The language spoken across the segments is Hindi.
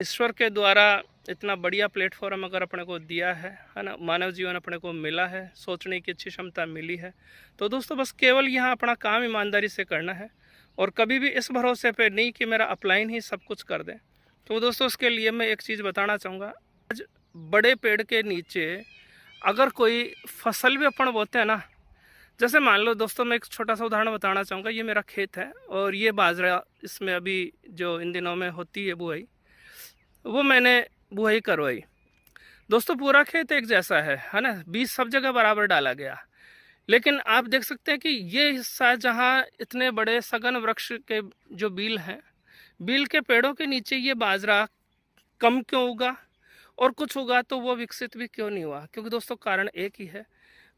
ईश्वर के द्वारा इतना बढ़िया प्लेटफॉर्म अगर अपने को दिया है ना, मानव जीवन अपने को मिला है, सोचने की अच्छी क्षमता मिली है, तो दोस्तों बस केवल यहाँ अपना काम ईमानदारी से करना है और कभी भी इस भरोसे पे नहीं कि मेरा अपलाइन ही सब कुछ कर दे। तो दोस्तों उसके लिए मैं एक चीज़ बताना चाहूँगा। आज बड़े पेड़ के नीचे अगर कोई फसल भी अपन बोते हैं ना, जैसे मान लो दोस्तों मैं एक छोटा सा उदाहरण बताना चाहूँगा। ये मेरा खेत है और ये बाजरा इसमें अभी जो इन दिनों में होती है बुआई, वो मैंने बुआई करवाई। दोस्तों पूरा खेत एक जैसा है ना, बीज सब जगह बराबर डाला गया। लेकिन आप देख सकते हैं कि ये हिस्सा जहाँ इतने बड़े सघन वृक्ष के जो बील हैं, बील के पेड़ों के नीचे ये बाजरा कम क्यों उगा और कुछ उगा तो वो विकसित भी क्यों नहीं हुआ? क्योंकि दोस्तों कारण एक ही है,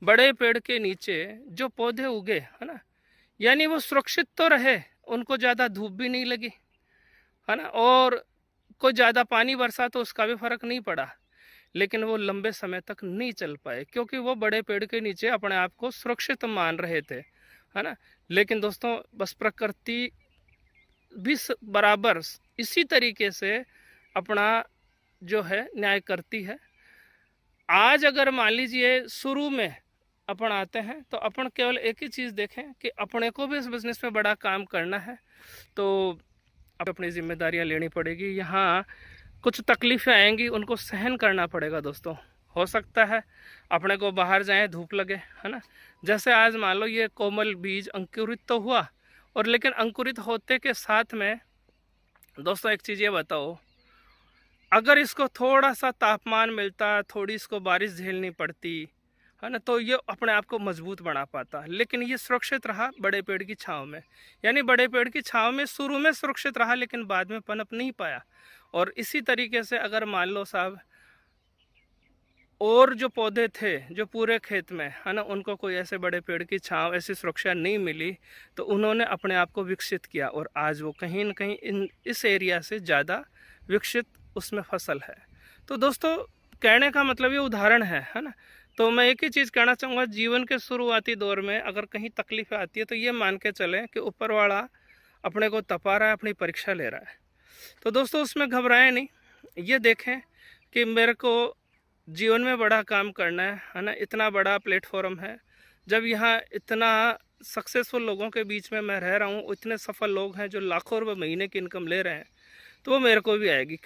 बड़े पेड़ के नीचे जो पौधे उगे है ना, यानी वो सुरक्षित तो रहे, उनको ज़्यादा धूप भी नहीं लगी है ना, और कोई ज़्यादा पानी बरसा तो उसका भी फर्क नहीं पड़ा। लेकिन वो लंबे समय तक नहीं चल पाए क्योंकि वो बड़े पेड़ के नीचे अपने आप को सुरक्षित मान रहे थे, है ना। लेकिन दोस्तों बस प्रकृति भी बराबर इसी तरीके से अपना जो है न्याय करती है। आज अगर मान लीजिए शुरू में अपन आते हैं तो अपन केवल एक ही चीज़ देखें कि अपने को भी इस बिज़नेस में बड़ा काम करना है, तो अपनी जिम्मेदारियां लेनी पड़ेगी। यहाँ कुछ तकलीफ़ें आएंगी, उनको सहन करना पड़ेगा दोस्तों। हो सकता है अपने को बाहर जाएं, धूप लगे, है ना। जैसे आज मान लो ये कोमल बीज अंकुरित तो हुआ, और लेकिन अंकुरित होते के साथ में दोस्तों एक चीज़ ये बताओ, अगर इसको थोड़ा सा तापमान मिलता, थोड़ी इसको बारिश झेलनी पड़ती, है ना, तो ये अपने आप को मजबूत बना पाता। लेकिन ये सुरक्षित रहा बड़े पेड़ की छांव में, यानी बड़े पेड़ की छांव में शुरू में सुरक्षित रहा लेकिन बाद में पनप नहीं पाया। और इसी तरीके से अगर मान लो साहब और जो पौधे थे जो पूरे खेत में, है ना, उनको कोई ऐसे बड़े पेड़ की छांव, ऐसी सुरक्षा नहीं मिली, तो उन्होंने अपने आप को विकसित किया और आज वो कहीं न कहीं इस एरिया से ज़्यादा विकसित उसमें फसल है। तो दोस्तों कहने का मतलब ये उदाहरण है ना। तो मैं एक ही चीज़ कहना चाहूँगा, जीवन के शुरुआती दौर में अगर कहीं तकलीफ़ें आती है तो ये मान के चलें कि ऊपर वाला अपने को तपा रहा है, अपनी परीक्षा ले रहा है। तो दोस्तों उसमें घबराएं नहीं, ये देखें कि मेरे को जीवन में बड़ा काम करना है ना। इतना बड़ा प्लेटफॉर्म है, जब यहाँ इतना सक्सेसफुल लोगों के बीच में मैं रह रहा हूँ, इतने सफल लोग हैं जो लाखों रुपये महीने की इनकम ले रहे हैं, तो वो मेरे को भी आएगी।